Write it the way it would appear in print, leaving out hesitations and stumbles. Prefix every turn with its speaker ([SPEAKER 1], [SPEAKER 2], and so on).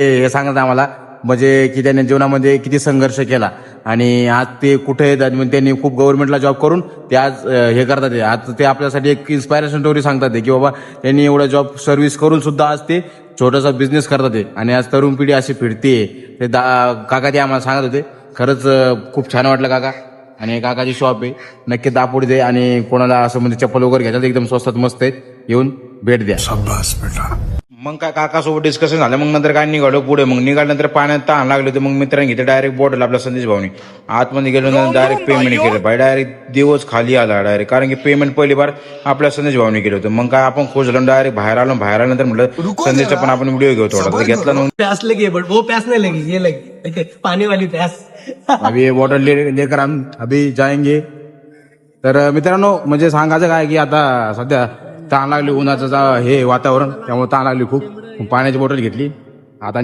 [SPEAKER 1] हे सांगत आम्हाला म्हणजे की त्याने जीवनामध्ये किती संघर्ष केला आणि आज ते कुठे आहेत म्हणजे त्यांनी खूप गव्हर्नमेंटला जॉब करून ते आज हे करतात आहे. आज ते आपल्यासाठी एक इन्स्पायरेशन स्टोरी सांगतात आहे की बाबा त्यांनी एवढा जॉब सर्व्हिस करून सुद्धा आज ते छोटासा बिझनेस करतात आहे आणि आज तरुण पिढी अशी फिरते ते काका ते आम्हाला सांगत होते. खरंच खूप छान वाटलं काका. आणि काकाची शॉप आहे नक्की दापोडी दे आणि कोणाला असं म्हणजे चप्पल वगैरे घ्यायचं एकदम स्वस्तात मस्त आहेत येऊन भेट द्या. मग काय काकासोबत डिस्कशन झालं मग नंतर काय निघालो पुढे मग निघाल्यानंतर पाण्यात तहान लागले होते मग मित्रांनी घेतलं डायरेक्ट बॉटल आपल्या संदेश भाऊनी आतमध्ये गेलो नंतर डायरेक्ट पेमेंट केलं भाई डायरेक्ट दिवस खाली आला डायरेक्ट कारण की पेमेंट पहिली बार आपल्या संदेश भाऊनी केलं होतं. मग काय आपण खुश झालो डायरेक्ट बाहेर आल्यानंतर म्हटलं संदेशचा पण आपण व्हिडिओ घेऊ थोडा घेतला मग
[SPEAKER 2] प्यास लगी है बट वो प्यास नहीं लगी ये लगी पानी वाली प्यास.
[SPEAKER 1] अभी ये बॉटल लेकर हम अभी जाएंगे. तर मित्रांनो म्हणजे सांगायचं काय की आता सध्या तहान लागली उन्हाचं हे वातावरण त्यामुळे तहान लागली खूप पाण्याची बॉटल घेतली आता